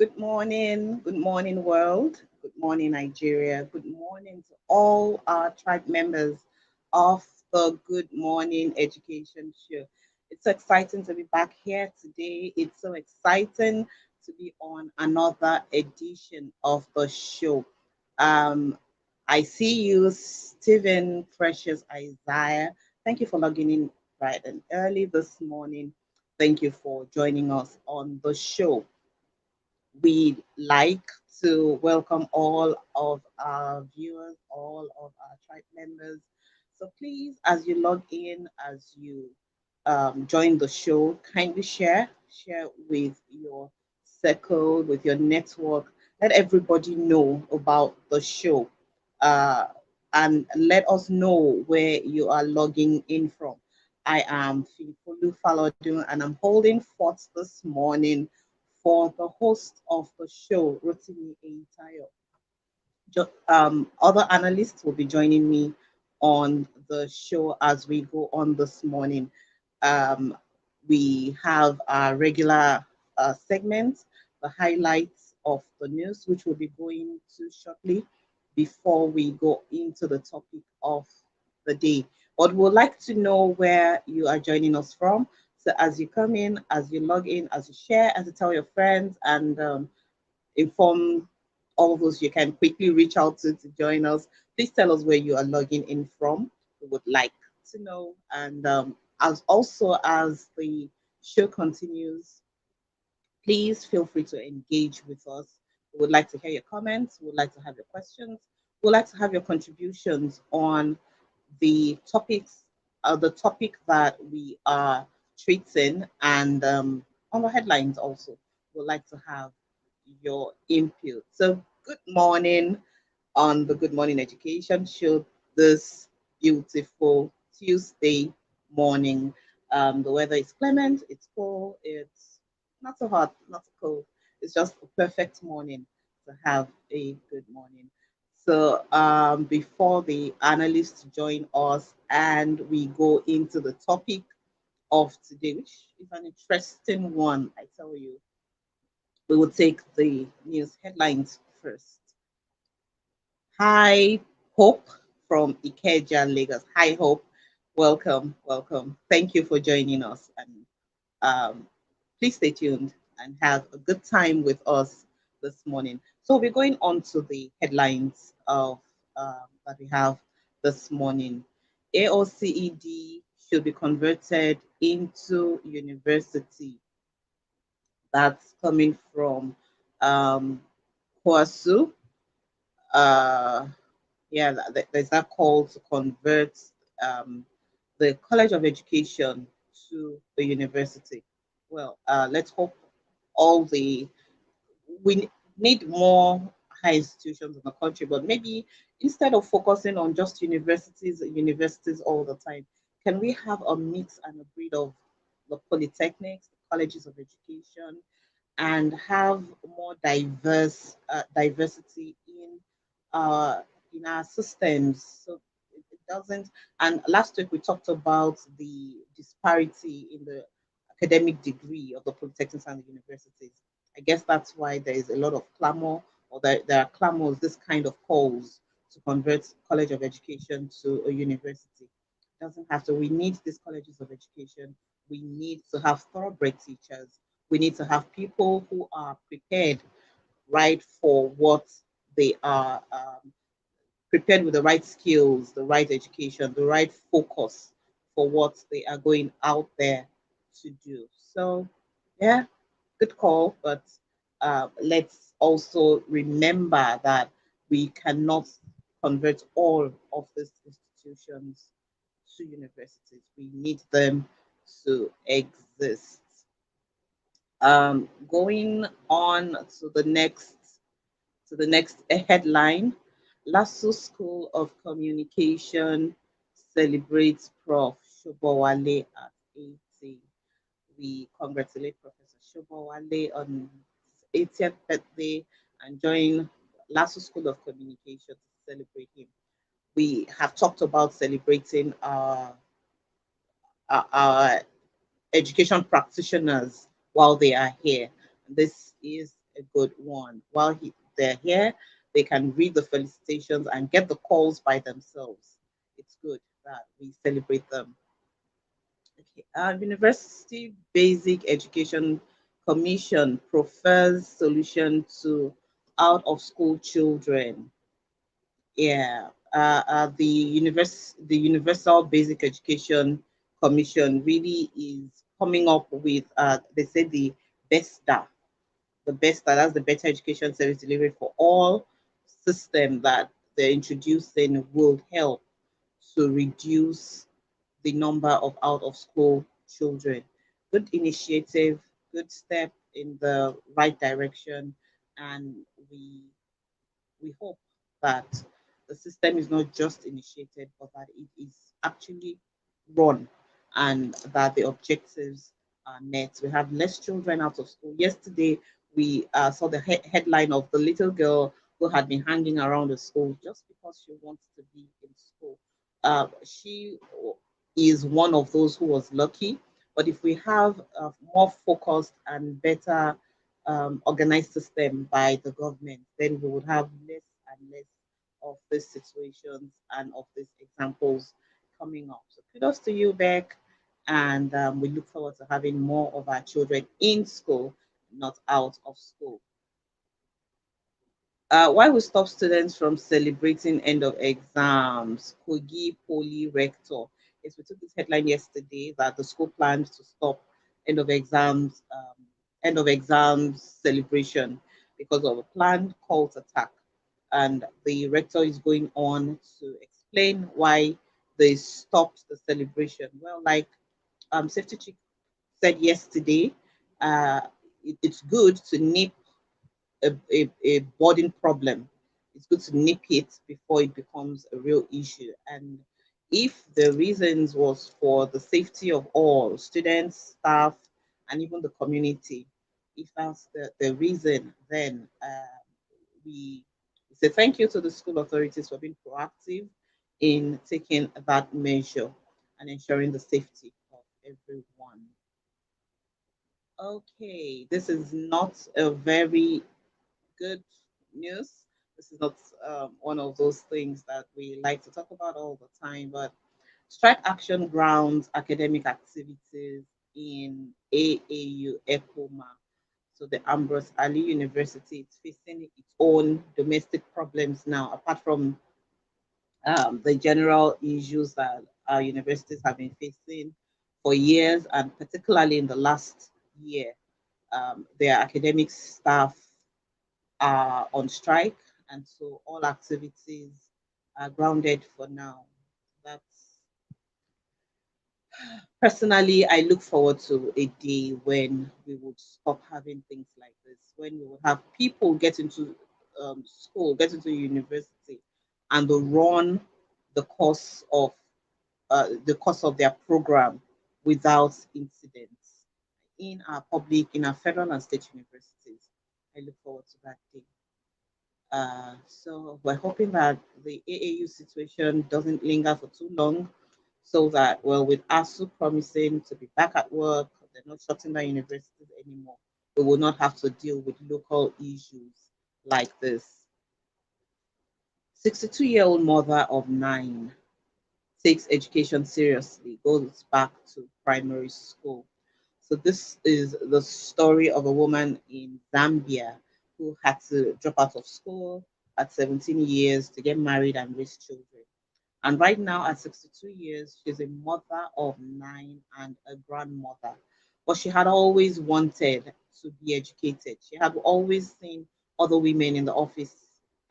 Good morning, world. Good morning, Nigeria. Good morning to all our tribe members of the Good Morning Education Show. It's so exciting to be back here today. It's so exciting to be on another edition of the show. Um, I see you, Stephen Precious Isaiah. Thank you for logging in bright and early this morning. Thank you for joining us on the show. We'd like to welcome all of our viewers, all of our tribe members. So please, as you log in, as you join the show, kindly share with your circle, with your network. Let everybody know about the show, uh, and let us know where you are logging in from. I am Fifolu Falodun, and I'm holding forth this morning for the host of the show, Rotimi Eitayo. Other analysts will be joining me on the show as we go on this morning. Um, we have our regular segments, the highlights of the news, which we'll be going to shortly before we go into the topic of the day. But we'd like to know where you are joining us from. So as you come in, as you log in, as you share, as you tell your friends, and inform all those you can quickly reach out to join us. Please tell us where you are logging in from. We would like to know. And as the show continues, please feel free to engage with us. We would like to hear your comments. We would like to have your questions. We would like to have your contributions on the topic that we are treating, and on the headlines also. We'd like to have your input. So, good morning on the Good Morning Education Show this beautiful Tuesday morning. The weather is clement, it's cool, it's not so hot, not so cold. It's just a perfect morning to have a good morning. So, before the analysts join us and we go into the topic of today, which is an interesting one, I tell you, we will take the news headlines first. Hi, Hope from Ikeja, Lagos. Hi, Hope. Welcome, welcome. Thank you for joining us. And please stay tuned and have a good time with us this morning. So we're going on to the headlines of that we have this morning. AOCED should be converted into university. That's coming from um, Kwasu. Uh, yeah, there's that call to convert um, the College of Education to the university. Well, let's hope all the we need more high institutions in the country, but maybe instead of focusing on just universities all the time, can we have a mix and a breed of the polytechnics, the colleges of education, and have more diversity uh, in our systems, so it doesn't. And last week we talked about the disparity in the academic degree of the polytechnics and the universities. I guess that's why there is a lot of clamor, or there are clamors, this kind of calls to convert College of Education to a university. It doesn't have to. We need these colleges of education. We need to have thoroughbred teachers. We need to have people who are prepared, right, for what they are prepared with the right skills, the right education, the right focus for what they are going out there to do. So, yeah, good call, but let's also remember that we cannot convert all of these institutions to universities. We need them to exist. Going on to the next headline. Lasso School of Communication celebrates Prof. Shobowale at 80. We congratulate Professor Shobowale on his 80th birthday and join Lasso School of Communication to celebrate him. We have talked about celebrating our education practitioners while they are here. This is a good one. While they're here, they can read the felicitations and get the calls by themselves. It's good that we celebrate them. Okay. University Basic Education Commission prefers solution to out of school children. Yeah, the Universal Basic Education Commission really is coming up with they say BESTA, that's the Better Education Service Delivery for All system that they're introducing will help to reduce the number of out of school children. Good initiative, good step in the right direction, and we we hope that the system is not just initiated, but that it is actually run and that the objectives are met. We have less children out of school. Yesterday, we saw the headline of the little girl who had been hanging around the school just because she wants to be in school. She is one of those who was lucky. But if we have a more focused and better organized system by the government, then we would have less and less of these situations and of these examples coming up. So kudos to you, Beck, and we look forward to having more of our children in school, not out of school. Why we stop students from celebrating end of exams? Kogi Poly Rector. Yes, we took this headline yesterday that the school plans to stop end of exams, celebration because of a planned cult attack. And the rector is going on to explain why they stopped the celebration. Well, like Safety Chief said yesterday, uh, it's good to nip a budding problem. It's good to nip it before it becomes a real issue. And if the reasons was for the safety of all students, staff, and even the community, if that's the reason, then we say thank you to the school authorities for being proactive in taking that measure and ensuring the safety of everyone. Okay, this is not a very good news. This is not one of those things that we like to talk about all the time, but strike action grounds academic activities in AAU ECOMA. So the Ambrose Ali University is facing its own domestic problems now, apart from the general issues that our universities have been facing for years, and particularly in the last year. Their academic staff are on strike, and so all activities are grounded for now. That's personally, I look forward to a day when we would stop having things like this, when we would have people get into school, get into university, and they run the course of their program without incidents in our federal and state universities. I look forward to that day. So we're hoping that the AAU situation doesn't linger for too long, so that, well, with ASU promising to be back at work, they're not shutting down universities anymore. We will not have to deal with local issues like this. 62-year-old mother of nine takes education seriously, goes back to primary school. So this is the story of a woman in Zambia who had to drop out of school at 17 years to get married and raise children. And right now, at 62 years, she's a mother of nine and a grandmother. But she had always wanted to be educated. She had always seen other women in the office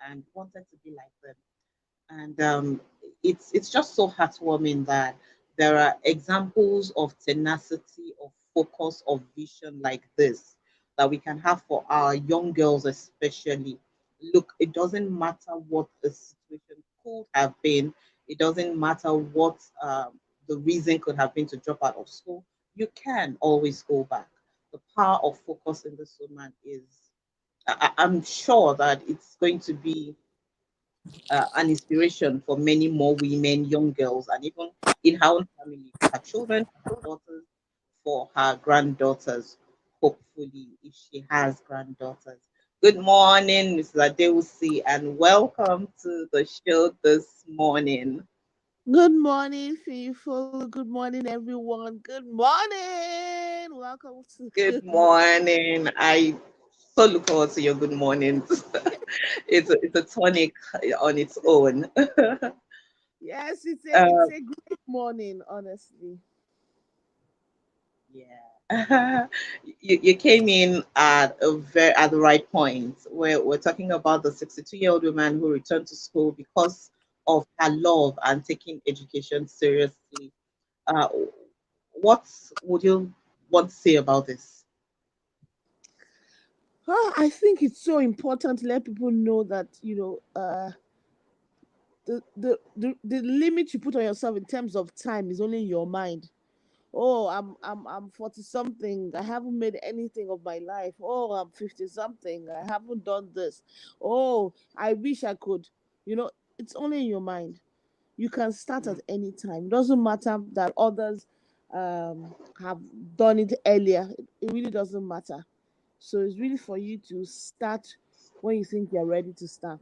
and wanted to be like them. And it's just so heartwarming that there are examples of tenacity, of focus, of vision like this that we can have for our young girls, especially. Look, it doesn't matter what the situation could have been. It doesn't matter what the reason could have been to drop out of school. You can always go back. The power of focus in this woman is, I'm sure that it's going to be an inspiration for many more women, young girls, and even in her own family, for her children, for her daughters, for her granddaughters, hopefully, if she has granddaughters. Good morning, Mrs. Adeusi, and welcome to the show this morning. Good morning, people. Good morning, everyone. Good morning. Welcome to Good Good Morning. morning. I so look forward to your good mornings. It's a tonic on its own. Yes, it's a uh, it's a great morning, honestly. yeah. You came in at the right point where we're talking about the 62-year-old woman who returned to school because of her love and taking education seriously. Uh, what would you want to say about this? I think it's so important to let people know that the limit you put on yourself in terms of time is only in your mind. Oh, I'm 40 something. I haven't made anything of my life. Oh, I'm 50 something. I haven't done this. Oh, I wish I could. It's only in your mind. You can start at any time. It doesn't matter that others have done it earlier. It really doesn't matter. So it's really for you to start when you think you're ready to start.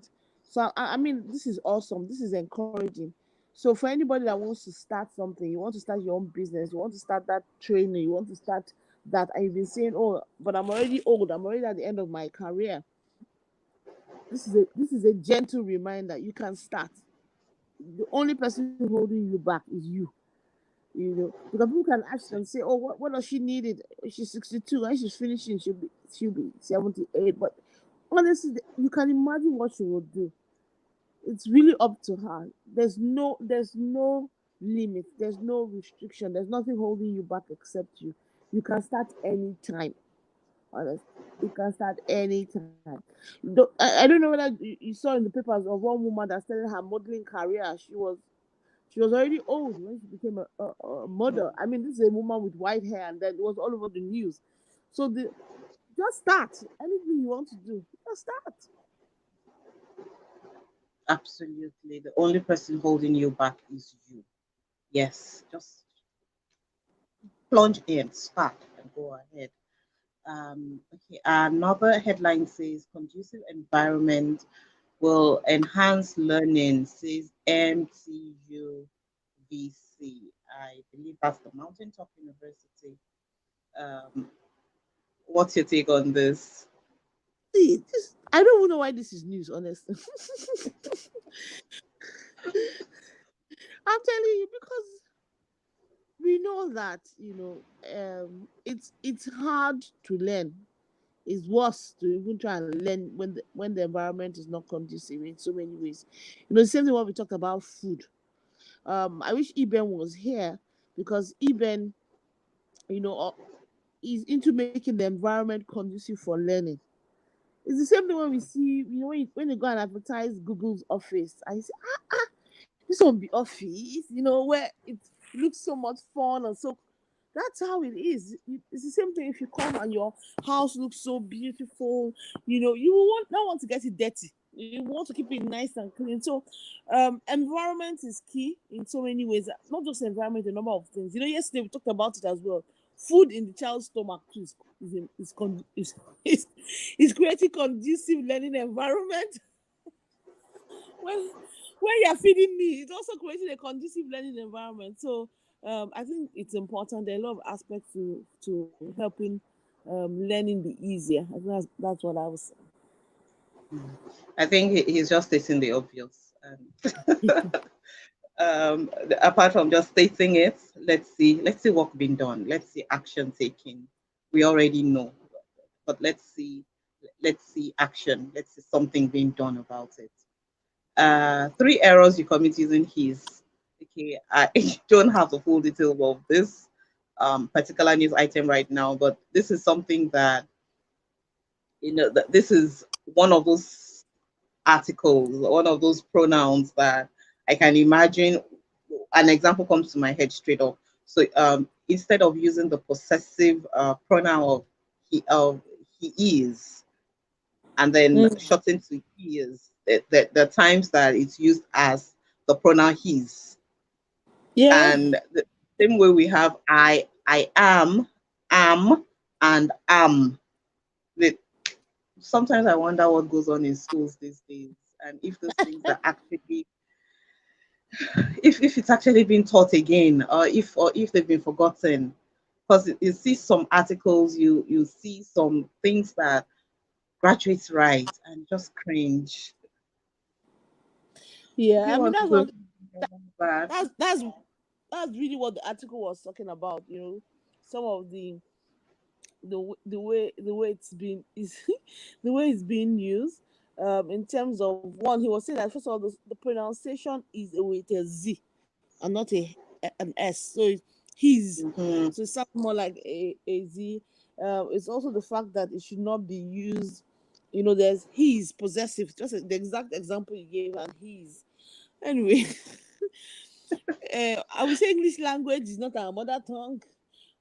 So I mean, this is awesome. This is encouraging. So for anybody that wants to start something, you want to start your own business, you want to start that training, you want to start that, and you've been saying, "Oh, but I'm already old. I'm already at the end of my career." This is a gentle reminder. You can start. The only person holding you back is you. Because people can ask and say, "Oh, what does she need it? She's 62 and she's finishing. She'll be 78." But honestly, you can imagine what she will do. It's really up to her. There's no limit. There's no restriction. There's nothing holding you back except you. You can start anytime. Honestly, you can start anytime. I don't know whether you saw in the papers of one woman that started her modeling career. She was already old when she became a model. I mean, this is a woman with white hair, and then it was all over the news. So just start anything you want to do. Just start. Absolutely. The only person holding you back is you. Yes, just plunge in, start, and go ahead. Okay, another headline says conducive environment will enhance learning, says MTU VC. I believe that's the Mountaintop University. Um, what's your take on this? See, I don't even know why this is news, honestly. I'm telling you because we know that it's hard to learn. It's worse to even try and learn when the environment is not conducive in so many ways. The same thing when we talked about food. I wish Eben was here because Eben, you know, uh, is into making the environment conducive for learning. It's the same thing when we see, when you go and advertise Google's office, and you say, this won't be office, where it looks so much fun and so. That's how it is. It's the same thing if you come and your house looks so beautiful. You will not want to get it dirty. You want to keep it nice and clean. So, environment is key in so many ways. Not just environment, a number of things. Yesterday we talked about it as well. Food in the child's stomach too is creating conducive learning environment. when when you're feeding me, it's also creating a conducive learning environment. So I think it's important. There are a lot of aspects to helping learning be easier. I think that's what I was Mm. I think he's just stating the obvious. Apart from just stating it, let's see what being done. Let's see action taken. We already know, but let's see action. Let's see something being done about it. Three errors you commit using his. Okay, I don't have the full detail of this particular news item right now, but this is something that that this is one of those articles, one of those pronouns that I can imagine. An example comes to my head straight up. So instead of using the possessive pronoun of he is, and then Mm. shortened to he is, the times that it's used as the pronoun his, Yeah. and the same way we have I am, and am. The, sometimes I wonder what goes on in schools these days, and if those things are actually, if it's actually being taught again, or if they've been forgotten. Because you see some articles, you see some things that graduates write, and just cringe. Do Yeah, you I mean want to that's go what to that? that's that's that's really what the article was talking about. Some of the way it's been is the way it's being used. In terms of one, he was saying that first of all, the pronunciation is with a Z and not an S. So it's his. Mm-hmm. So it sounds more like a Z. It's also the fact that it should not be used. There's he's possessive, just the exact example you gave, and he's. Anyway, I would say English language is not our mother tongue,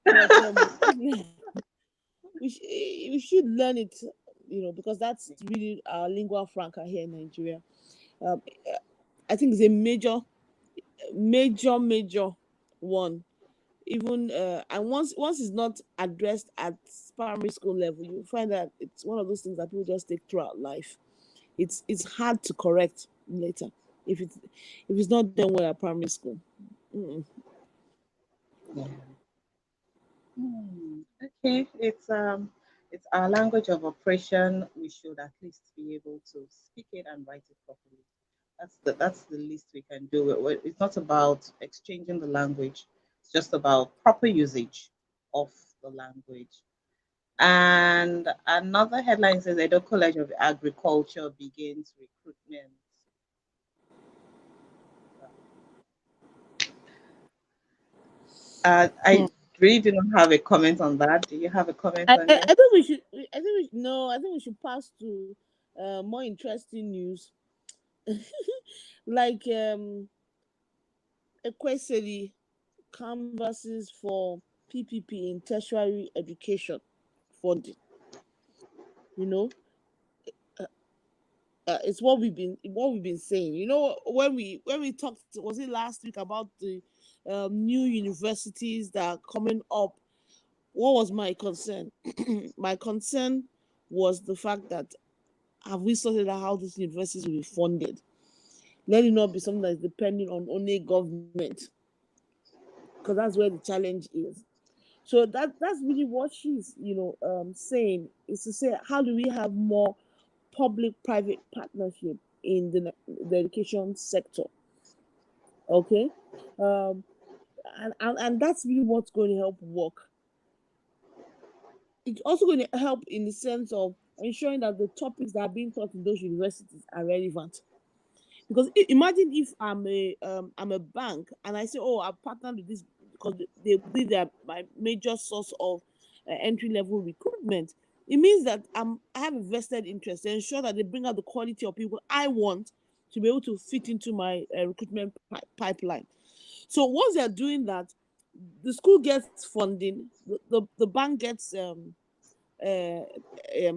but we should learn it, because that's really our lingua franca here in Nigeria. Um, I think it's a major one. Even and once it's not addressed at primary school level, you find that it's one of those things that people just take throughout life. It's hard to correct later if it's not done well at primary school. Mm-mm. Yeah. Okay, it's our language of operation. We should at least be able to speak it and write it properly. That's the least we can do. It's not about exchanging the language. It's just about proper usage of the language. And another headline says Edo College of Agriculture begins recruitment. I really do not have a comment on that. Do you have a comment on I it? think we should. I think we no. I think we should pass to more interesting news, like Equesili canvases for PPP in tertiary education funding. You know, it's what we've been saying. When we talked, was it last week, about the new universities that are coming up? What was my concern? My concern was the fact that, have we sorted out how these universities will be funded? Let it not be something that is depending on only government, because that's where the challenge is. So that's really what she's saying, is to say, how do we have more public-private partnership in the education sector? Okay, um, and that's really what's going to help work. It's also going to help in the sense of ensuring that the topics that are being taught in those universities are relevant. Because imagine if I'm a bank and I say, oh, I've partnered with this because they believe they are my major source of entry level recruitment. It means that I have a vested interest to ensure that they bring out the quality of people I want to be able to fit into my recruitment pipeline. So once they're doing that, the school gets funding, the bank gets uh,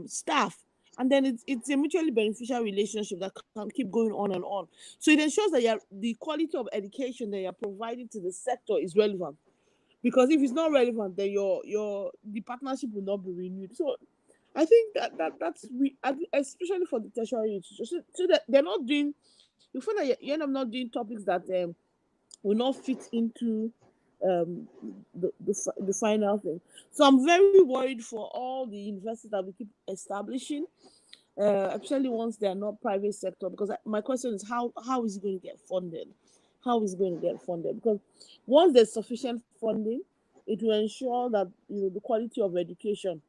staff, and then it's a mutually beneficial relationship that can keep going on and on. So it ensures that the quality of education that you're providing to the sector is relevant. Because if it's not relevant, then the partnership will not be renewed. So I think especially for the tertiary institutions, so that they're not doing. You find that you end up not doing topics that will not fit into um, the final thing. So I'm very worried for all the universities that we keep establishing, especially once they are not private sector. Because my question is, how is it going to get funded? How is it going to get funded? Because once there's sufficient funding, it will ensure that the quality of education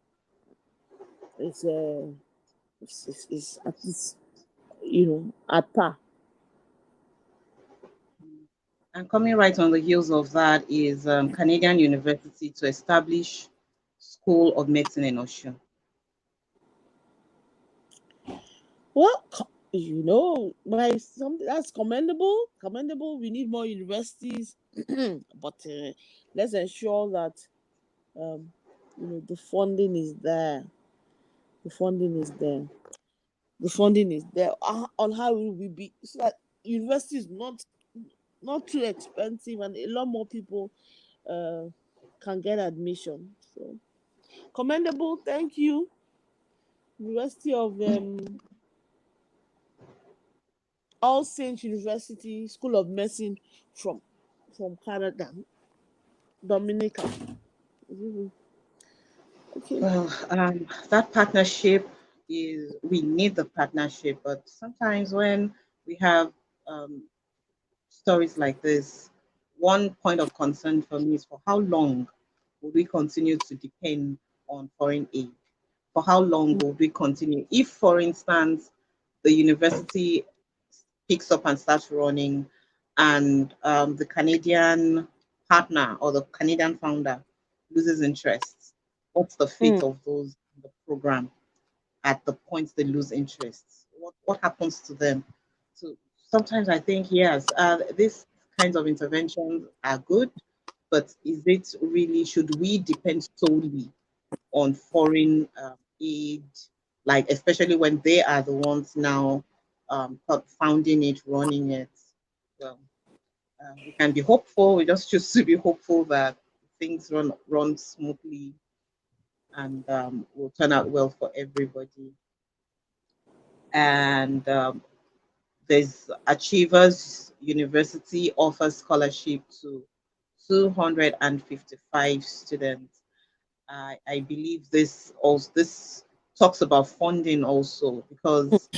is at least at par. And coming right on the heels of that is Canadian University to establish School of Medicine in Ocean. Well, my something that's commendable. Commendable. We need more universities, but let's ensure that um, the funding is there. The funding is there. The funding is there. On how will we be, so that university is not too expensive, and a lot more people uh, can get admission. So commendable. Thank you. University of All Saints University School of Medicine from Canada, Dominica. Mhm. Okay. Well, that partnership we need the partnership, but sometimes when we have um, stories like this, one point of concern for me is for how long will we continue to depend on foreign aid? For how long will we continue? If, for instance, the university picks up and starts running, and the Canadian partner or the Canadian founder loses interest, what's the fate Mm. of those in the program at the point they lose interest? What happens to them? So sometimes I think yes, these kinds of interventions are good, but is it really, should we depend solely on foreign aid, like especially when they are the ones now founding it, running it? Well, we can be hopeful. We just choose to be hopeful that things run smoothly and will turn out well for everybody. And there's Achievers University offers scholarship to 255 students. I believe this talks about funding also, because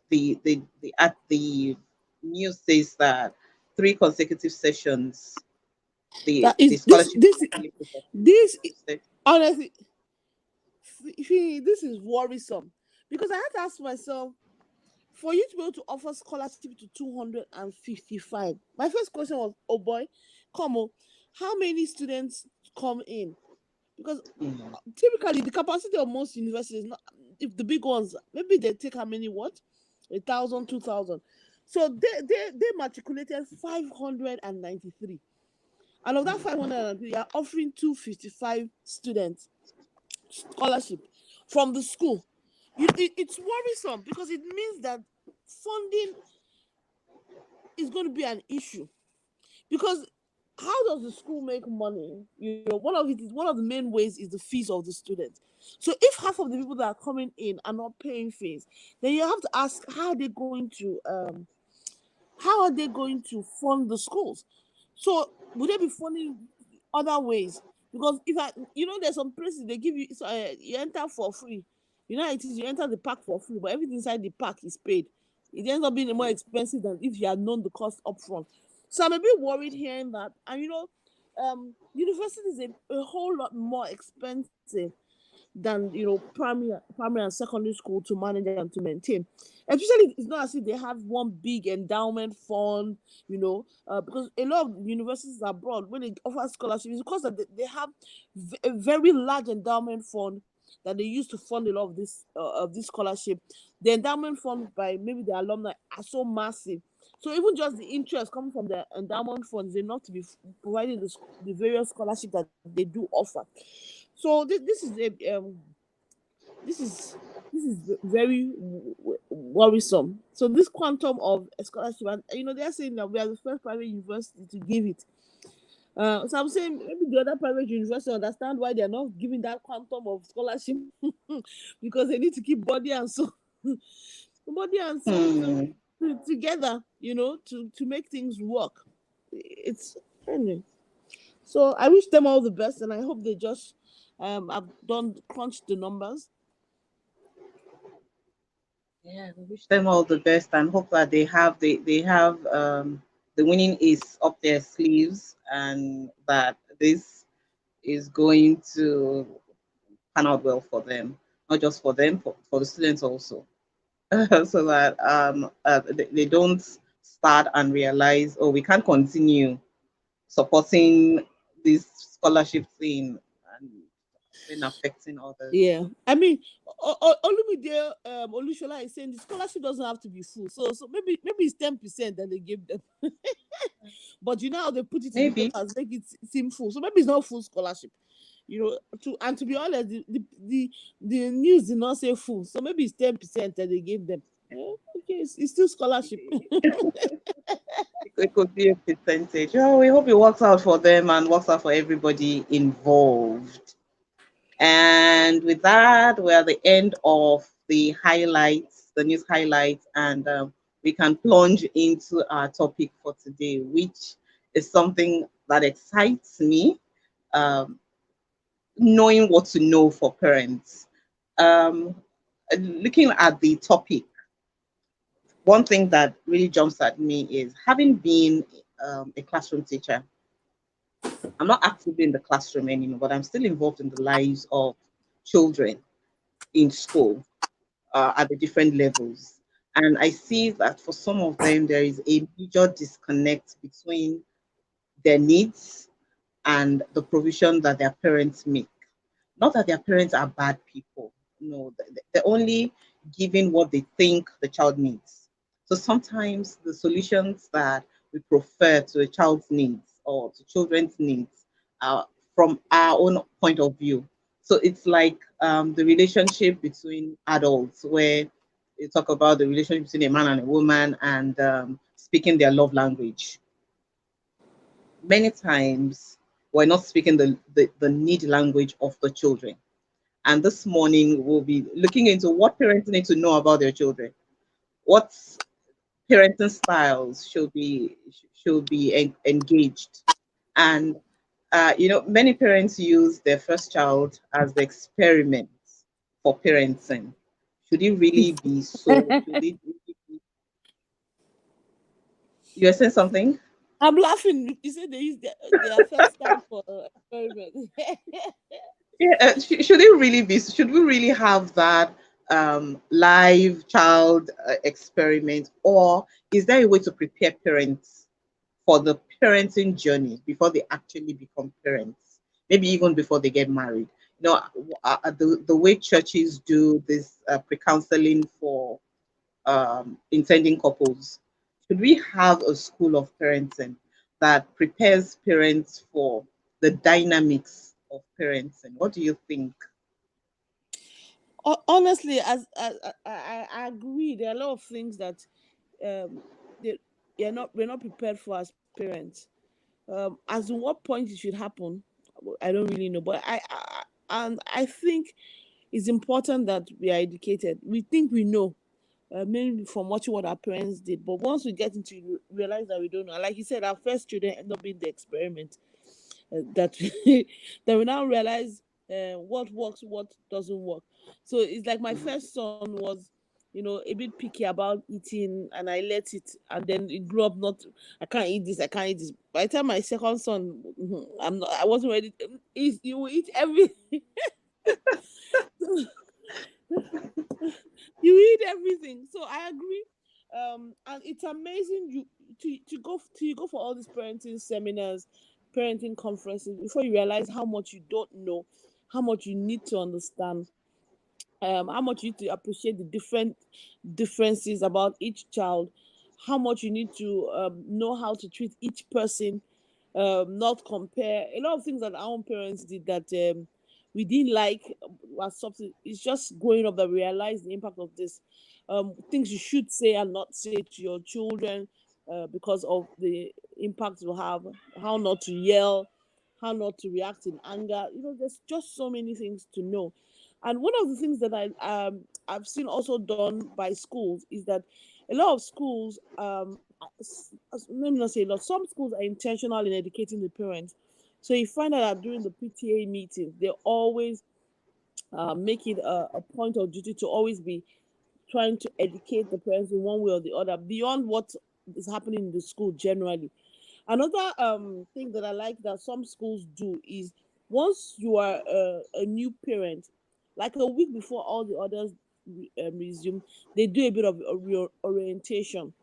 the news says that 3 consecutive sessions That the is this scholarship this only put up this to honestly, see, this is worrisome because I had to ask myself, for you to be able to offer scholarship to 255. My first question was, oh boy, come on, how many students come in? Because yeah. typically the capacity of most universities, not if the big ones, maybe they take how many, what, 1,000, 2,000. So they matriculated 593. And of that 593, they are offering 255 students scholarship from the school. It's worrisome because it means that funding is going to be an issue. Because how does the school make money? One of the main ways is the fees of the students. So if half of the people that are coming in are not paying fees, then you have to ask how are they going to fund the schools? So would they be funding other ways? Because if I, there's some places they give you, so, you enter for free. You know, it is you enter the park for free, but everything inside the park is paid. It ends up being more expensive than if you had known the cost upfront. So I'm a bit worried hearing that. And university is a whole lot more expensive than primary and secondary school to manage and to maintain. Especially, it's not as if they have one big endowment fund, because a lot of universities abroad, when they offer scholarships, it's because that they have a very large endowment fund that they use to fund a lot of this scholarship. The endowment fund by maybe the alumni are so massive. So even just the interest coming from the endowment fund is enough to be providing the various scholarships that they do offer. So this is very worrisome. So this quantum of a scholarship, and they're saying that we are the first private university to give it. So I'm saying maybe the other private university understand why they're not giving that quantum of scholarship because they need to keep body and soul, body and soul Hmm. together, to make things work. It's anyway. So I wish them all the best, and I hope they just have done crunched the numbers. Yeah, we wish them all the best and hope that they have the winning ace up their sleeves, and that this is going to pan out well for them, not just for them, for the students also, so that they don't start and realize, oh, we can't continue supporting this scholarship thing and then affecting others. Yeah, I mean, Olumide Olushola is saying the scholarship doesn't have to be full, so maybe it's 10% that they give them, but you know how they put it in the Maybe. papers, make it seem full, so maybe it's not full scholarship, to be honest, the news did not say full, so maybe it's 10% that they gave them. Okay, it's still scholarship. It could be a percentage. Oh, we hope it works out for them and works out for everybody involved. And with that, we're at the end of the highlights, the news highlights, and we can plunge into our topic for today, which is something that excites me, um, knowing what to know for parents. Um, Looking at the topic, one thing that really jumps at me is having been a classroom teacher. I'm not actively in the classroom anymore, but I'm still involved in the lives of children in school at the different levels. And I see that for some of them, there is a major disconnect between their needs and the provision that their parents make. Not that their parents are bad people. No, they're only giving what they think the child needs. So sometimes the solutions that we prefer to a child's needs or to children's needs are from our own point of view. So it's like the relationship between adults, where you talk about the relationship between a man and a woman and speaking their love language. Many times we're not speaking the need language of the children. And this morning, we'll be looking into what parents need to know about their children, what parenting styles should be engaged, and many parents use their first child as the experiment for parenting. Should it really be so? Should it really be? You're saying something? I'm laughing. You said they use their first time for experiment. Yeah, should it really be? Should we really have that live child experiment, or is there a way to prepare parents for the parenting journey before they actually become parents? Maybe even before they get married. The way churches do this pre-counseling for intending couples. Should we have a school of parenting that prepares parents for the dynamics of parenting? What do you think? Honestly, as I agree, there are a lot of things that um they, we're not prepared for as parents. As to what point it should happen, I don't really know. But I think it's important that we are educated. We think we know, mainly from watching what our parents did. But once we get into it, we realize that we don't know. Like you said, our first children end up being the experiment that that we now realize what works, what doesn't work. So it's like my first son was, a bit picky about eating, and I let it, and then it grew up not. I can't eat this. I can't eat this. By the time my second son, I'm not. I wasn't ready. You will eat everything. You eat everything. So I agree. And it's amazing you go for all these parenting seminars, parenting conferences before you realize how much you don't know, how much you need to understand, how much you need to appreciate the differences about each child, how much you need to know how to treat each person, not compare a lot of things that our own parents did that we didn't like was something. It's just growing up that we realize the impact of this. Things you should say and not say to your children because of the impact it will have. How not to yell, how not to react in anger. There's just so many things to know. And one of the things that I've seen also done by schools is that a lot of schools, let me not say a lot, some schools are intentional in educating the parents. So you find out that during the PTA meetings, they always make it a point of duty to always be trying to educate the parents in one way or the other beyond what is happening in the school generally. Another thing that I like that some schools do is once you are a new parent, like a week before all the others resume, they do a bit of a orientation,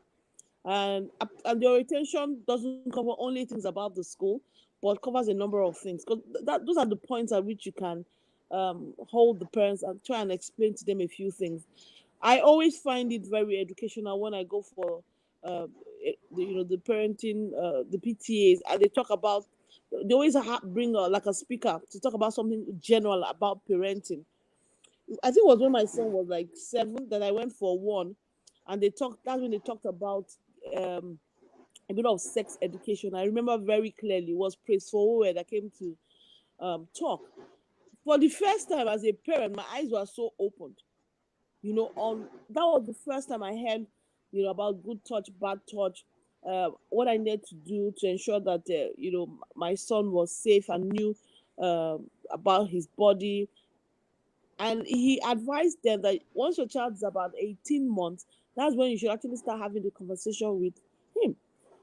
and the orientation doesn't cover only things about the school, but covers a number of things. Because those are the points at which you can hold the parents and try and explain to them a few things. I always find it very educational when I go for the parenting, the PTAs, and they talk about. They always bring like a speaker to talk about something general about parenting. I think it was when my son was like 7 that I went for one, and they talked. That's when they talked about um, a bit of sex education. I remember very clearly. It was Praise Forward that came to talk. For the first time as a parent, my eyes were so opened. On that was the first time I heard, about good touch, bad touch, what I needed to do to ensure that, my son was safe and knew about his body. And he advised them that once your child is about 18 months, that's when you should actually start having the conversation with him.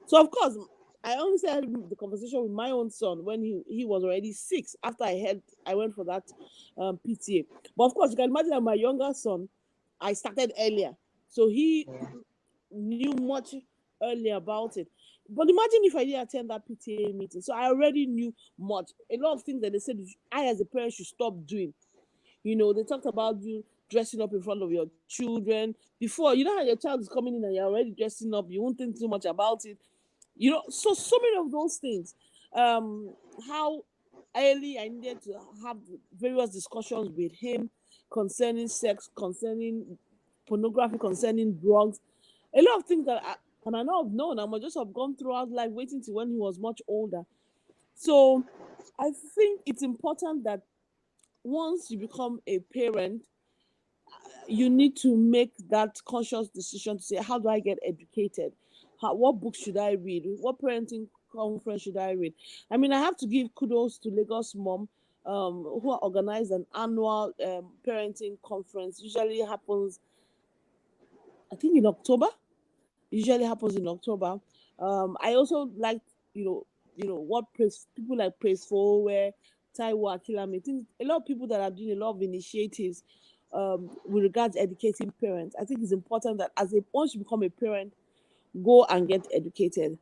So, of course, I only started the conversation with my own son when he was already 6, after I went for that PTA. But of course, you can imagine that my younger son, I started earlier. So he Yeah. knew much earlier about it. But imagine if I didn't attend that PTA meeting. So I already knew much. A lot of things that they said I, as a parent, should stop doing. They talked about you dressing up in front of your children. Before, how your child is coming in and you're already dressing up, you won't think too much about it. So many of those things. How early I needed to have various discussions with him concerning sex, concerning pornography, concerning drugs. A lot of things that I might not have known. I might just have gone throughout life waiting till when he was much older. So I think it's important that once you become a parent, you need to make that conscious decision to say, how do I get educated? What books should I read? What parenting conference should I read? I mean, I have to give kudos to Lagos Mom, who organized an annual parenting conference. Usually happens, I think, in October. Usually happens in October. I also like, what people like Praise For, where Taiwo Akilame, things, a lot of people that are doing a lot of initiatives with regards to educating parents. I think it's important that once you become a parent, go and get educated.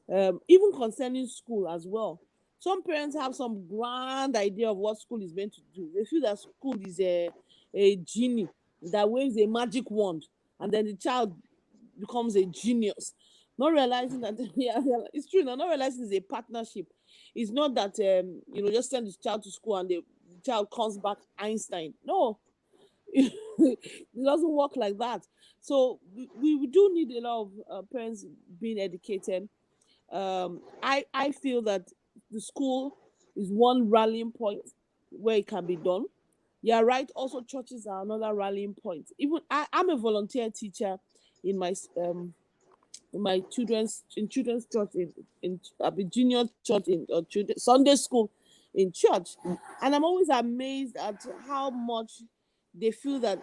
Even concerning school as well. Some parents have some grand idea of what school is meant to do. They feel that school is a genie that waves a magic wand, and then the child becomes a genius. Not realizing that, yeah, it's true. Not realizing it's a partnership. It's not that just send the child to school and the child comes back Einstein. No, it doesn't work like that. So we do need a lot of parents being educated. I feel that the school is one rallying point where it can be done. Yeah, right. Also, churches are another rallying point. Even I'm a volunteer teacher in my children's church, in a junior church, in Sunday school in church, and I'm always amazed at how much they feel that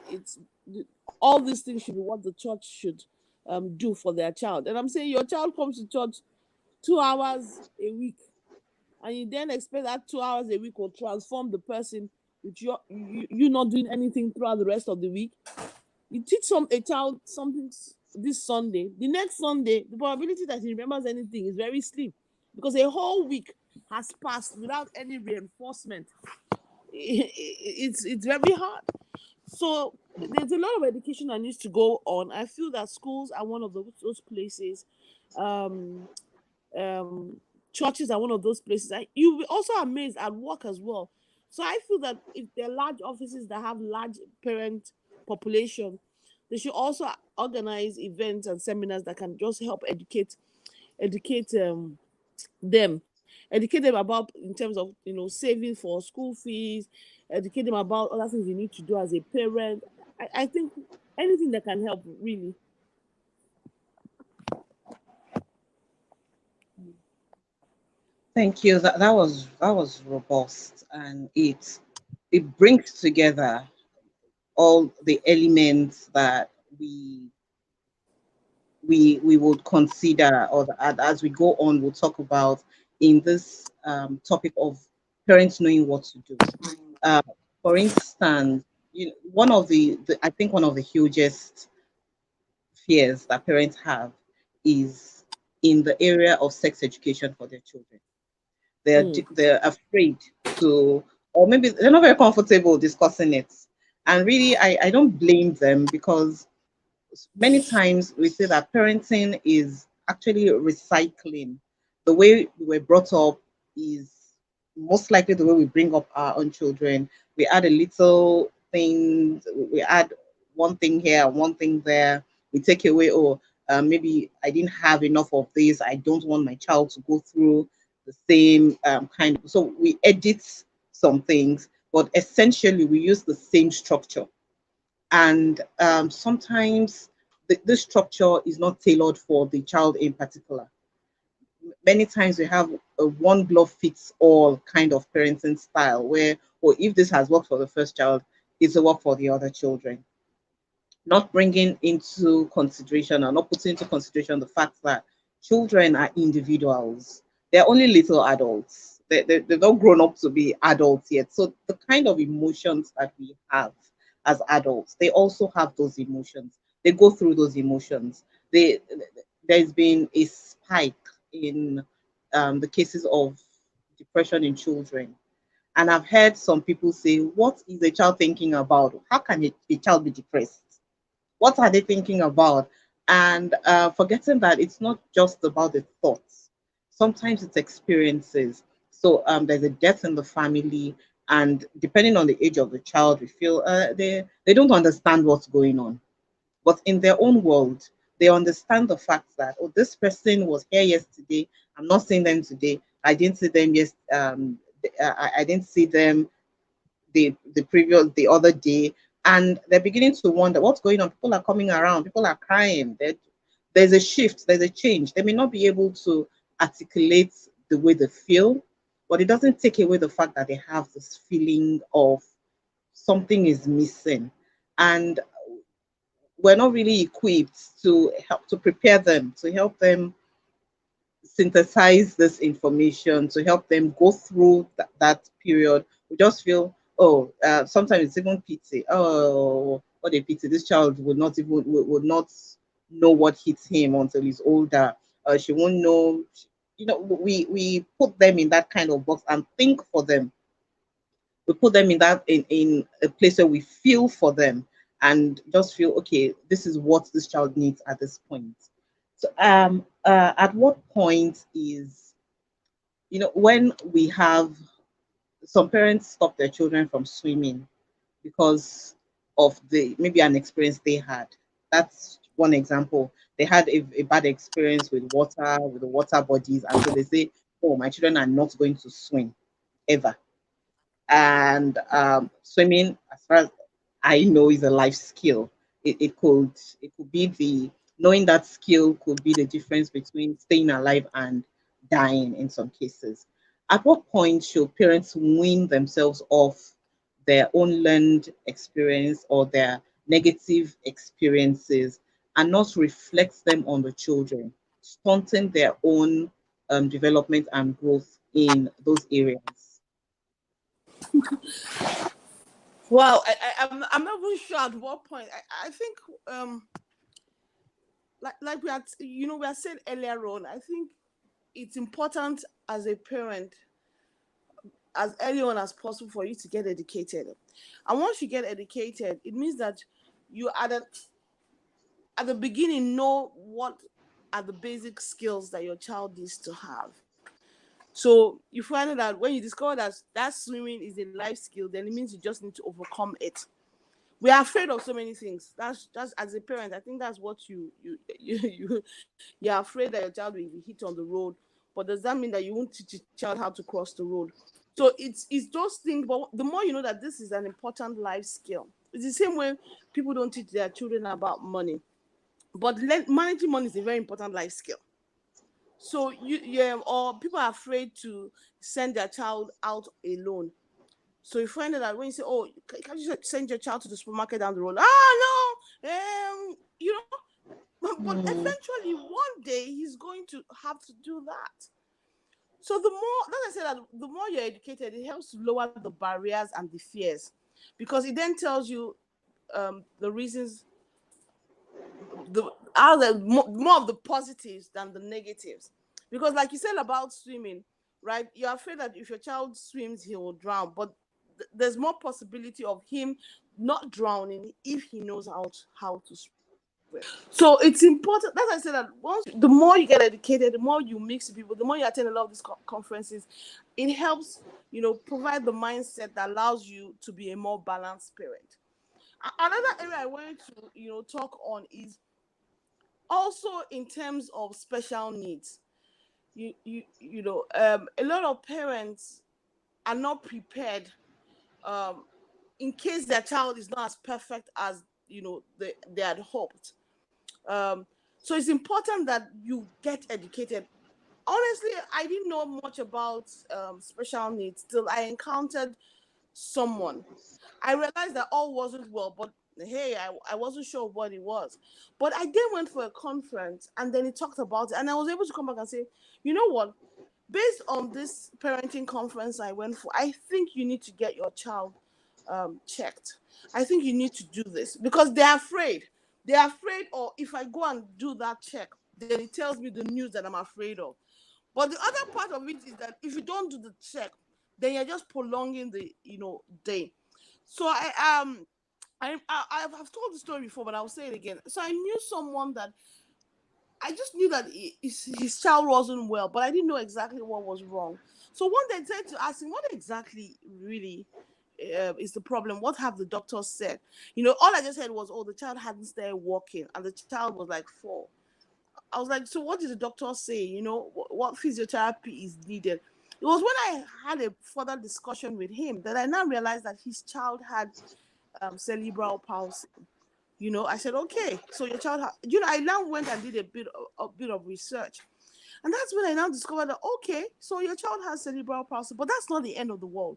all these things should be what the church should do for their child. And I'm saying, your child comes to church 2 hours a week, and you then expect that 2 hours a week will transform the person with you not doing anything throughout the rest of the week. You teach a child something this Sunday, the next Sunday, the probability that he remembers anything is very slim, because a whole week has passed without any reinforcement. It's very hard. So there's a lot of education that needs to go on. I feel that schools are one of those places. Um, um, Churches are one of those places. You'll be also amazed at work as well. So I feel that if there are large offices that have large parent population, they should also organize events and seminars that can just help educate them, educate them about, in terms of saving for school fees, educate them about other things you need to do as a parent. I think anything that can help, really. Thank you. That was robust, and it brings together all the elements that we would consider, or as we go on, we'll talk about in this topic of parents knowing what to do. Uh, for instance, one of the I think one of the hugest fears that parents have is in the area of sex education for their children. Mm. They're afraid to, or maybe they're not very comfortable discussing it. And really, I don't blame them, because many times we say that parenting is actually recycling. The way we were brought up is most likely the way we bring up our own children. We add a little thing, we add one thing here, one thing there. We take away, or maybe I didn't have enough of this. I don't want my child to go through the same kind of. So we edit some things, but essentially we use the same structure. And sometimes this structure is not tailored for the child in particular. Many times we have a one glove fits all kind of parenting style where, or if this has worked for the first child, it's a work for the other children, not bringing into consideration or not putting into consideration the fact that children are individuals. They're only little adults. They're not grown up to be adults yet. So the kind of emotions that we have as adults, they also have those emotions. They go through those emotions. They, there's been a spike in the cases of depression in children. And I've heard some people say, what is a child thinking about? How can a child be depressed? What are they thinking about? And forgetting that it's not just about the thoughts. Sometimes it's experiences. So there's a death in the family, and depending on the age of the child, we feel they don't understand what's going on. But in their own world, they understand the fact that, oh, this person was here yesterday. I'm not seeing them today. I didn't see them yes. I didn't see them the other day, and they're beginning to wonder what's going on. People are coming around, people are crying. There's a shift, there's a change. They may not be able to articulate the way they feel, but it doesn't take away the fact that they have this feeling of something is missing, and we're not really equipped to help to prepare them, to help them synthesize this information, to help them go through that period. We just feel, oh, sometimes it's even pity. Oh, what a pity! This child would not know what hits him until he's older. She won't know. You know, we put them in that kind of box and think for them. We put them in in a place where we feel for them and just feel, okay, this is what this child needs at this point. So at what point is, when we have some parents stop their children from swimming because of the maybe an experience they had. That's one example. They had a bad experience with the water bodies, and so they say, oh, my children are not going to swim ever. And swimming, as far as I know, is a life skill. It could be the knowing that skill could be the difference between staying alive and dying in some cases. At what point should parents wean themselves off their own learned experience or their negative experiences and not reflect them on the children, stunting their own development and growth in those areas? Well, I'm not even sure at what point. I think like we had we had said earlier on. I think it's important as a parent as early on as possible for you to get educated. And once you get educated, it means that you at the beginning know what are the basic skills that your child needs to have. So you find out that when you discover that swimming is a life skill, then it means you just need to overcome it. We are afraid of so many things. That's as a parent, I think that's what you're afraid that your child will be hit on the road. But does that mean that you won't teach your child how to cross the road? So it's those things. But the more you know that this is an important life skill, it's the same way people don't teach their children about money. But managing money is a very important life skill. So or people are afraid to send their child out alone. So you find out that when you say, "Oh, can you send your child to the supermarket down the road?" Ah, no, but Hmm. eventually one day he's going to have to do that. So the more, as I said, that the more you're educated, it helps to lower the barriers and the fears, because it then tells you the reasons, the are the more of the positives than the negatives. Because like you said about swimming, right? You're afraid that if your child swims, he will drown, but there's more possibility of him not drowning if he knows how to swim. So it's important. That's why I say that the more you get educated, the more you mix with people, the more you attend a lot of these conferences, it helps, provide the mindset that allows you to be a more balanced parent. Another area I wanted to, talk on is also in terms of special needs. A lot of parents are not prepared um, in case their child is not as perfect as they had hoped. Um, so it's important that you get educated. Honestly, I didn't know much about special needs till I encountered someone. I realized that all wasn't well, but hey, I wasn't sure what it was. But I then went for a conference and then he talked about it, and I was able to come back and say, you know what? Based on this parenting conference I went for, I think you need to get your child checked. I think you need to do this because they're afraid. They're afraid, or if I go and do that check, then it tells me the news that I'm afraid of. But the other part of it is that if you don't do the check, then you're just prolonging the day. So I've told the story before, but I'll say it again. So I knew someone that I just knew that his child wasn't well, but I didn't know exactly what was wrong. So one day I tried to ask him, what exactly really is the problem? What have the doctors said? All I just said was, oh, the child hadn't started walking, and the child was like 4. I was like, so what did the doctor say? What physiotherapy is needed? It was when I had a further discussion with him that I now realized that his child had cerebral palsy. I said, okay, so your child, I now went and did a bit of research. And that's when I now discovered that, okay, so your child has cerebral palsy, but that's not the end of the world.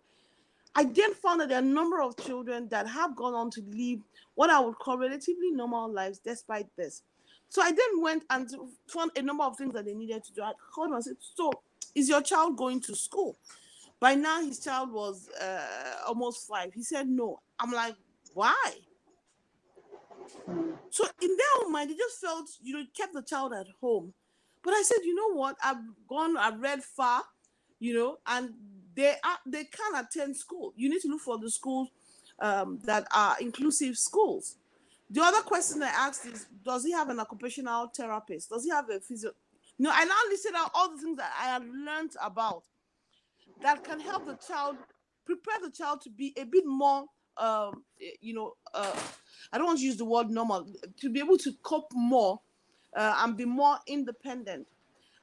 I then found that there are a number of children that have gone on to live what I would call relatively normal lives despite this. So I then went and found a number of things that they needed to do. I called him and said, so is your child going to school? By now, his child was almost 5. He said, no. I'm like, why? So in their own mind, they just felt, kept the child at home. But I said, you know what? I've read far, and they can attend school. You need to look for the schools that are inclusive schools. The other question I asked is, does he have an occupational therapist? Does he have a physio? I now listed out all the things that I had learned about that can help the child, prepare the child to be a bit more, I don't want to use the word normal, to be able to cope more and be more independent.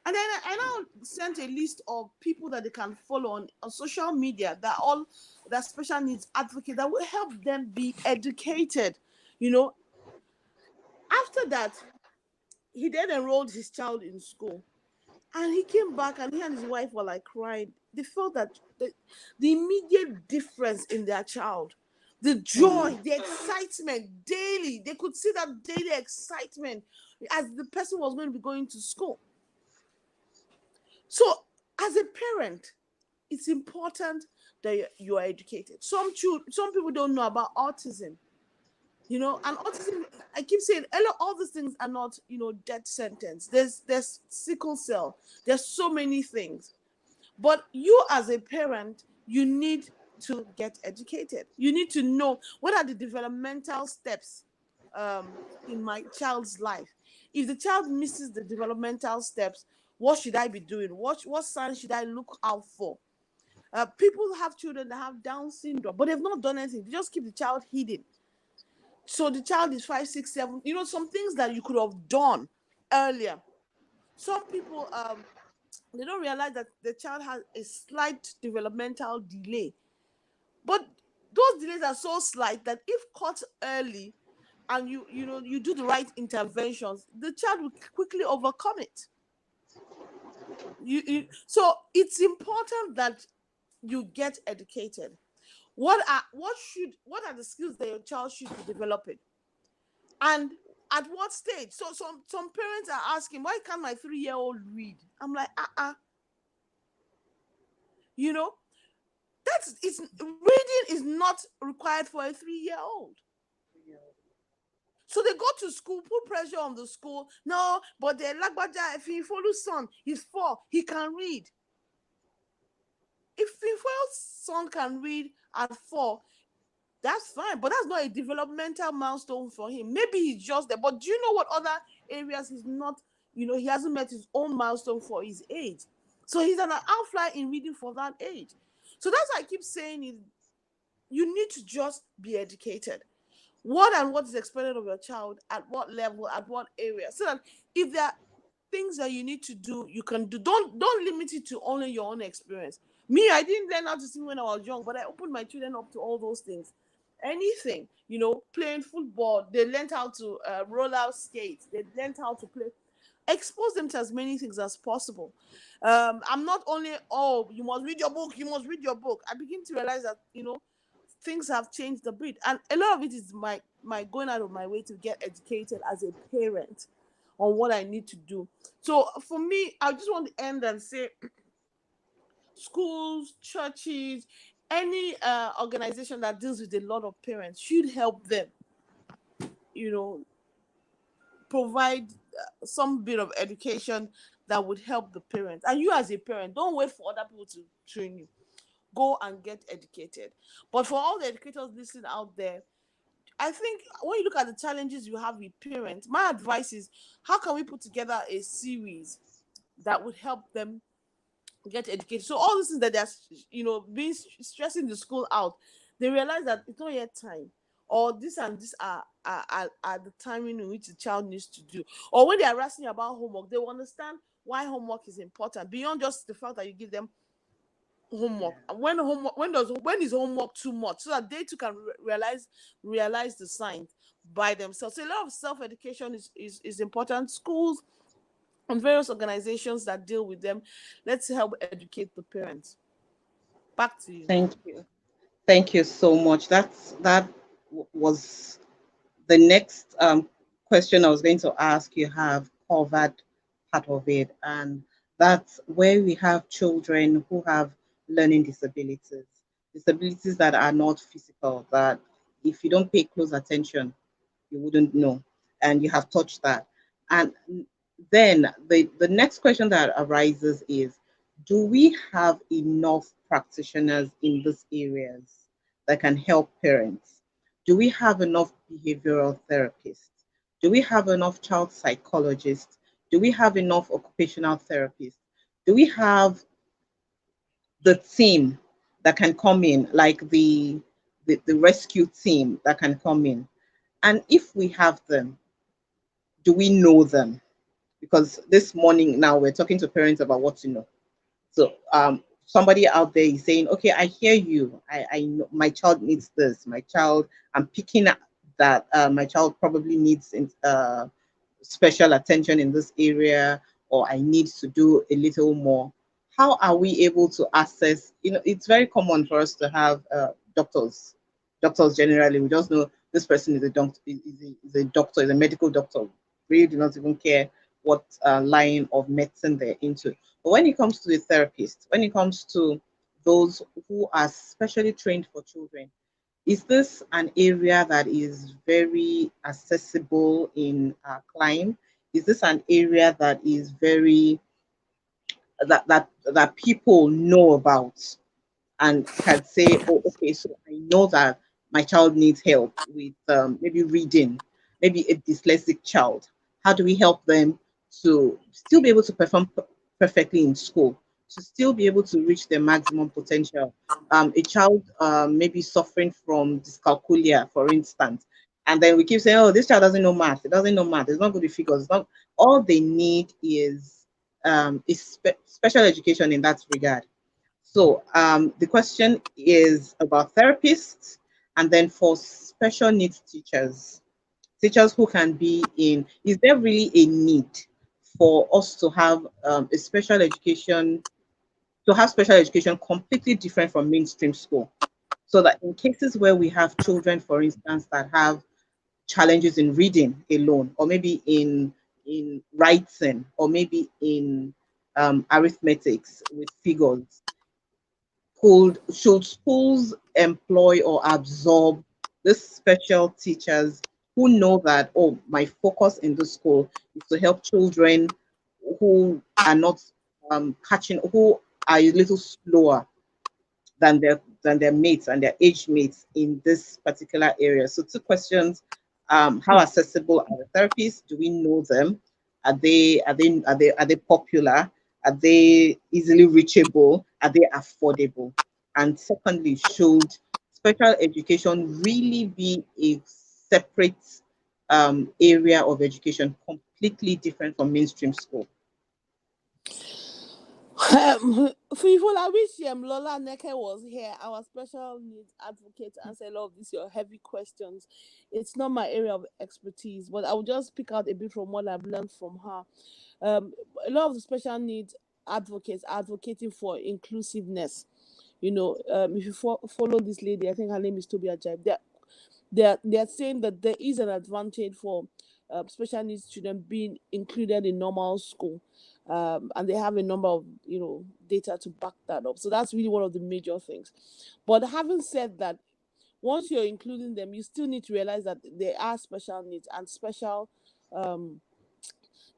And then I now sent a list of people that they can follow on social media that special needs advocate that will help them be educated. After that, he then enrolled his child in school. And he came back and he and his wife were like crying. They felt that the immediate difference in their child, the joy, the excitement daily, they could see that daily excitement as the person was going to be going to school. So as a parent, it's important that you are educated. Some people don't know about autism. And autism, I keep saying, all these things are not, death sentence. There's sickle cell. There's so many things. But you as a parent, you need to get educated. You need to know what are the developmental steps in my child's life. If the child misses the developmental steps, what should I be doing? What signs should I look out for? People have children that have Down syndrome, but they've not done anything. They just keep the child hidden. So the child is 5, 6, 7. Some things that you could have done earlier. Some people, they don't realize that the child has a slight developmental delay. But those delays are so slight that if caught early and you do the right interventions, the child will quickly overcome it. So it's important that you get educated. What are the skills that your child should be developing? And at what stage? So some parents are asking, why can't my 3-year-old read? I'm like, reading is not required for a 3-year-old. So they go to school, put pressure on the school. No, but they're like, if he follows son, he's 4, he can read. If Finfoil's son can read at 4, that's fine, but that's not a developmental milestone for him. Maybe he's just there, but do you know what other areas he's not, he hasn't met his own milestone for his age. So he's an outlier in reading for that age. So that's why I keep saying is you need to just be educated. What is expected of your child, at what level, at what area, so that if there are things that you need to do, you can do. Don't limit it to only your own experience, Me, I didn't learn how to swim when I was young, but I opened my children up to all those things. Anything, playing football, they learned how to roller skate, they learned how to play. Expose them to as many things as possible. I'm not only, oh, you must read your book, you must read your book. I begin to realize that, things have changed a bit. And a lot of it is my going out of my way to get educated as a parent on what I need to do. So for me, I just want to end and say schools, churches, any organization that deals with a lot of parents should help them, you know, provide some bit of education that would help the parents. And you as a parent, don't wait for other people to train you. Go and get educated. But for all the educators listening out there, I think when you look at the challenges you have with parents, my advice is, how can we put together a series that would help them get educated? So all this is that they're, being stressing the school out, they realize that it's not yet time, or this and this are the timing in which the child needs to do. Or when they are asking about homework, they will understand why homework is important beyond just the fact that you give them homework. When is homework too much, so that they too can realize the signs by themselves. So a lot of self-education is important. Schools and various organizations that deal with them, let's help educate the parents. Back to you. Thank you. Thank you so much. Was the next question I was going to ask. You have covered part of it, and that's where we have children who have learning disabilities that are not physical, that if you don't pay close attention, you wouldn't know. And you have touched that. And then the next question that arises is, do we have enough practitioners in these areas that can help parents? Do we have enough behavioral therapists? Do we have enough child psychologists? Do we have enough occupational therapists? Do we have the team that can come in, like the rescue team that can come in? And if we have them, do we know them? Because this morning now we're talking to parents about what to know. So somebody out there is saying, okay, I hear you. I know my child needs this. I'm picking up that my child probably needs special attention in this area, or I need to do a little more. How are we able to access? It's very common for us to have doctors. Doctors generally, we just know this person is a doctor, is a medical doctor. Really do not even care what line of medicine they're into. But when it comes to the therapist, when it comes to those who are specially trained for children, is this an area that is very accessible in Climb? Is this an area that is very that people know about and can say, oh, okay, so I know that my child needs help with maybe reading, maybe a dyslexic child. How do we help them to still be able to perform perfectly in school, to still be able to reach their maximum potential? A child maybe suffering from dyscalculia, for instance, and then we keep saying, oh, this child doesn't know math. It doesn't know math. It's not good with figures. It's not. All they need is special education in that regard. So the question is about therapists, and then for special needs teachers who can be in, is there really a need for us to have a special education, to have special education completely different from mainstream school? So that in cases where we have children, for instance, that have challenges in reading alone, or maybe in writing, or maybe in arithmetics with figures, should schools employ or absorb these special teachers who know that, oh, my focus in the school is to help children who are not who are a little slower than their mates and their age mates in this particular area? So two questions. How accessible are the therapists? Do we know them? Are they popular? Are they easily reachable? Are they affordable? And secondly, should special education really be a separate area of education, completely different from mainstream school? People, I wish Lola Neke was here, our special needs advocate, to answer a lot of these your heavy questions. It's not my area of expertise, but I will just pick out a bit from what I've learned from her. Um, a lot of the special needs advocates are advocating for inclusiveness. If you follow this lady, I think her name is Toby Ajaib. They're saying that there is an advantage for special needs children being included in normal school, and they have a number of data to back that up. So that's really one of the major things. But having said that, once you're including them, you still need to realize that there are special needs and special. Um,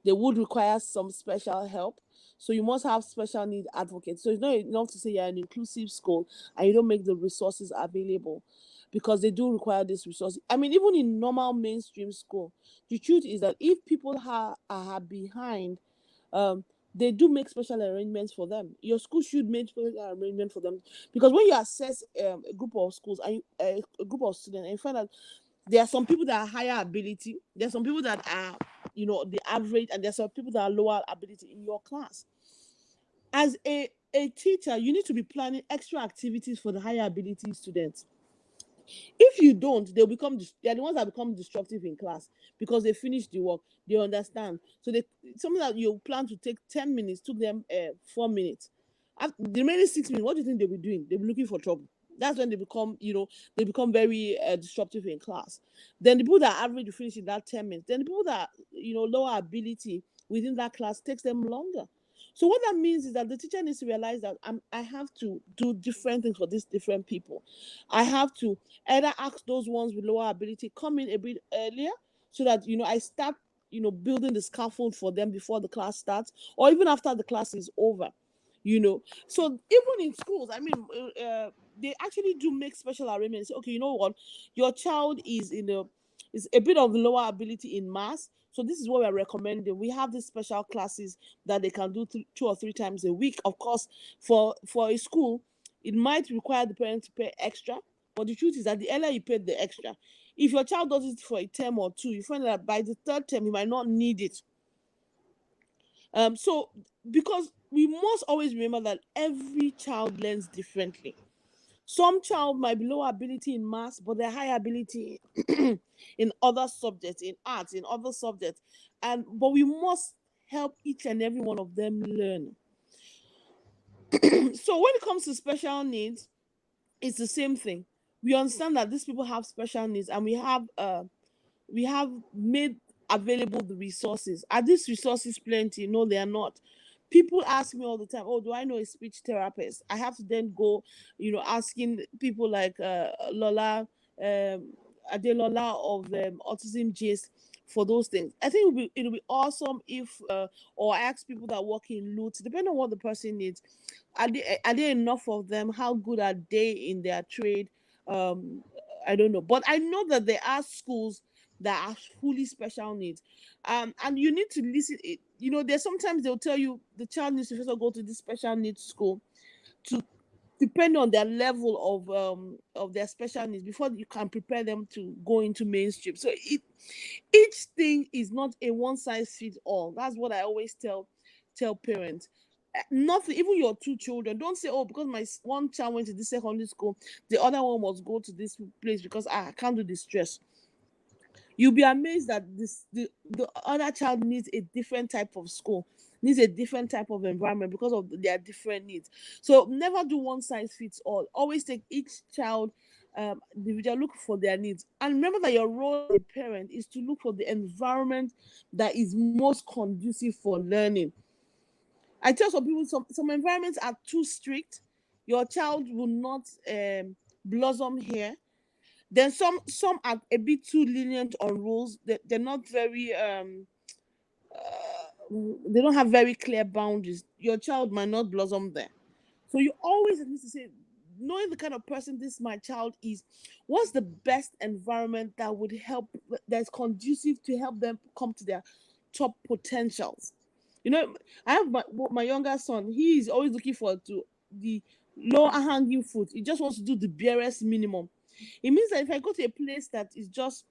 they would require some special help. So you must have special need advocates. So it's not enough to say you're an inclusive school and you don't make the resources available, because they do require this resource. I mean, even in normal mainstream school, the truth is that if people are behind, um, they do make special arrangements for them. Your school should make special arrangement for them, because when you assess a group of schools and a group of students, and you find out there are some people that are higher ability, there's some people that are the average, and there's some people that are lower ability in your class. As a teacher, you need to be planning extra activities for the higher ability students. If you don't, they're the ones that become destructive in class, because they finish the work, they understand. So they something that you plan to take 10 minutes took them 4 minutes. The remaining 6 minutes, what do you think they'll be doing? They'll be looking for trouble. That's when they become very disruptive in class. Then the people that are average will finish in that 10 minutes. Then the people that lower ability within that class takes them longer. So what that means is that the teacher needs to realize that I have to do different things for these different people. I have to either ask those ones with lower ability come in a bit earlier, so that I start building the scaffold for them before the class starts, or even after the class is over. So even in schools, I mean, they actually do make special arrangements. Okay, you know what, your child is a bit of lower ability in math, so this is what we're recommending. We have these special classes that they can do 2 or 3 times a week. Of course, for a school, it might require the parent to pay extra, but the truth is that the earlier you pay the extra, if your child does it for a term or two, you find that by the third term he might not need it. So because we must always remember that every child learns differently. Some child might be low ability in maths, but they're high ability in other subjects, in arts, in other subjects. But we must help each and every one of them learn. So when it comes to special needs, it's the same thing. We understand that these people have special needs, and we have made available the resources. Are these resources plenty? No, they are not. People ask me all the time, oh, do I know a speech therapist? I have to then go, asking people like Lola, Adelola of Autism Gist for those things. I think it'll be awesome if, or I ask people that work in Loot, depending on what the person needs. Are there enough of them? How good are they in their trade? Um, I don't know, but I know that there are schools that are fully special needs, and you need to listen. There's sometimes they'll tell you the child needs to first of all go to this special needs school to depend on their level of their special needs before you can prepare them to go into mainstream. So each thing is not a one size fits all. That's what I always tell parents. Nothing, even your two children, don't say, oh, because my one child went to this secondary school, the other one must go to this place because I can't do the stress. You'll be amazed that the other child needs a different type of school, needs a different type of environment because of their different needs. So never do one size fits all. Always take each child individual, look for their needs, and remember that your role as a parent is to look for the environment that is most conducive for learning. I tell some people some environments are too strict, your child will not blossom here. Then some are a bit too lenient on rules. They're not very they don't have very clear boundaries. Your child might not blossom there. So you always need to say, knowing the kind of person this my child is, what's the best environment that would help, that's conducive to help them come to their top potentials. I have my younger son. He is always looking for to the low hanging fruit. He just wants to do the barest minimum. It means that if I go to a place that is just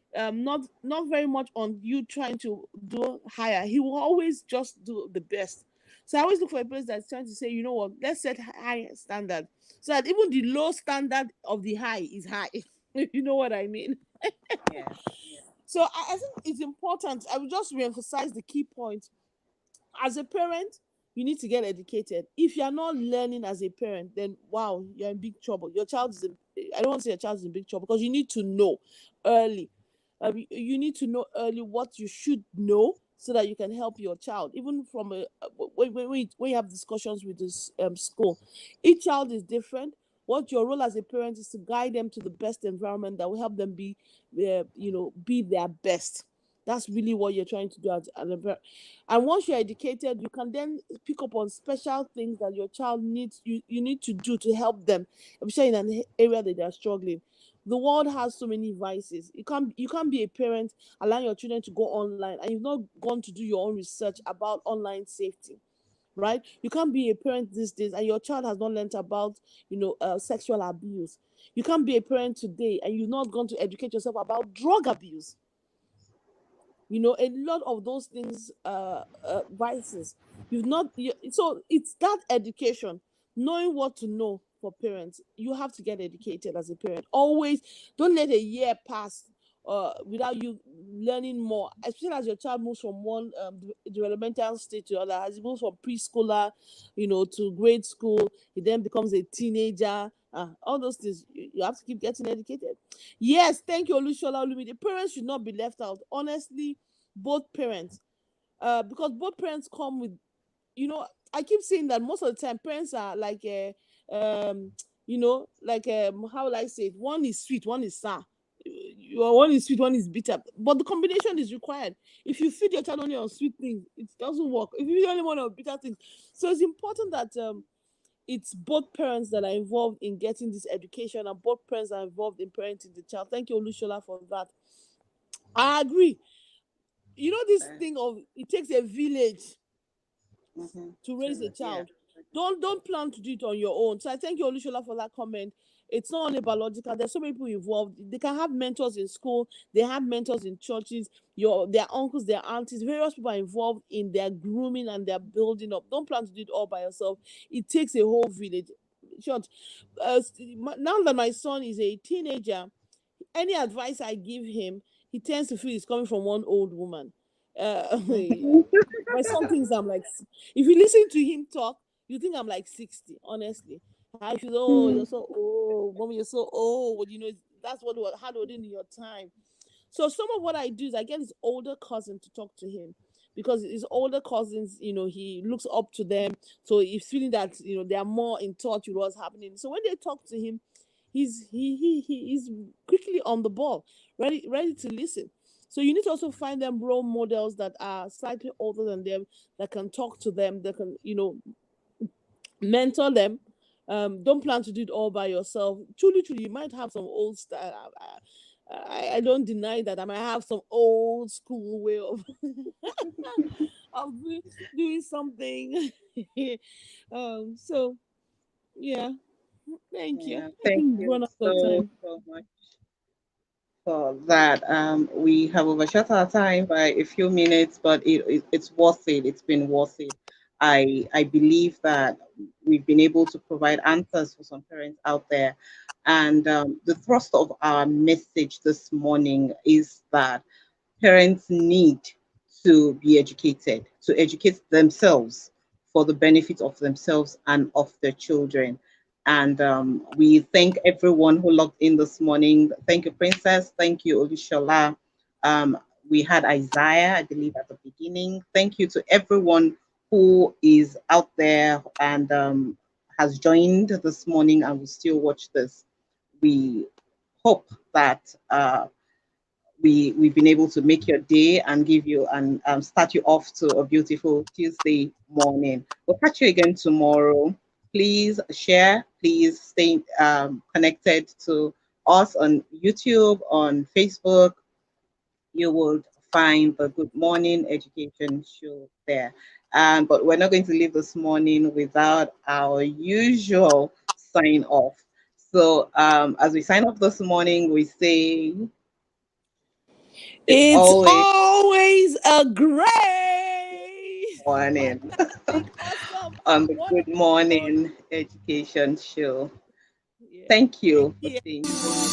not very much on you trying to do higher, he will always just do the best. So I always look for a place that's trying to say, you know what, let's set high standard so that even the low standard of the high is high. You know what I mean? Yeah. So I think it's important. I will just re-emphasize the key point. As a parent, you need to get educated. If you're not learning as a parent, then wow, you're in big trouble. Your child is in, I don't want to say your child is in big trouble, because you need to know early. You need to know early what you should know so that you can help your child. Even from a when you have discussions with this school, each child is different. What your role as a parent is to guide them to the best environment that will help them be, be their best. That's really what you're trying to do as an parent. And once you're educated, you can then pick up on special things that your child needs, you need to do to help them, especially in an area that they're struggling. The world has so many vices. You can't be a parent, allow your children to go online, and you've not gone to do your own research about online safety. Right? You can't be a parent these days and your child has not learned about, sexual abuse. You can't be a parent today and you've not gone to educate yourself about drug abuse. A lot of those things, vices, so it's that education, knowing what to know. For parents, you have to get educated as a parent. Always don't let a year pass without you learning more, especially as your child moves from one developmental stage to other. As he moves from preschooler, to grade school, he then becomes a teenager. All those things, you have to keep getting educated. Yes, thank you, Olushola Olumi. The parents should not be left out. Honestly, both parents, because both parents come with, I keep saying that most of the time parents are like how will I say it? One is sweet, one is sour. One is sweet, one is bitter, but the combination is required. If you feed your child only on sweet things, it doesn't work. If you feed only one on bitter things, so it's important that it's both parents that are involved in getting this education, and both parents are involved in parenting the child. Thank you, Olushola, for that. I agree. This Yeah. thing of it takes a village Mm-hmm. to raise a Yeah. child. Don't plan to do it on your own. So I thank you, Olushola, for that comment. It's not only biological. There's so many people involved. They can have mentors in school. They have mentors in churches. Their uncles, their aunties, various people are involved in their grooming and their building up. Don't plan to do it all by yourself. It takes a whole village. Short. Now that my son is a teenager, any advice I give him, he tends to feel it's coming from one old woman. Mm-hmm. My son thinks I'm like, if you listen to him talk, you think I'm like 60, honestly. I feel, oh, you're so old, mommy, you're so old. That's what had in your time. So some of what I do is I get his older cousin to talk to him, because his older cousins, he looks up to them. So he's feeling that they are more in touch with what's happening. So when they talk to him, he's quickly on the ball, ready to listen. So you need to also find them role models that are slightly older than them, that can talk to them, that can mentor them. Don't plan to do it all by yourself. Truly, you might have some old style. I don't deny that I might have some old school way of of doing something. So yeah, thank you. Yeah. I Thank think we've you run out of so time. so much for that. We have overshot our time by a few minutes, but it's worth it. It's been worth it. I believe that we've been able to provide answers for some parents out there. And the thrust of our message this morning is that parents need to be educated, to educate themselves for the benefit of themselves and of their children. And we thank everyone who logged in this morning. Thank you, Princess. Thank you, Olushola. Um, we had Isaiah, I believe, at the beginning. Thank you to everyone who is out there and has joined this morning and will still watch this. We hope that we've been able to make your day and give you and start you off to a beautiful Tuesday morning. We'll catch you again tomorrow. Please share. Please stay connected to us on YouTube, on Facebook. You will find the Good Morning Education Show there. But we're not going to leave this morning without our usual sign off. So as we sign off this morning, we say it's It's always always a grace. morning Awesome. on the What Good a Morning Education Show. yeah. Thank you Thank for you, staying everyone.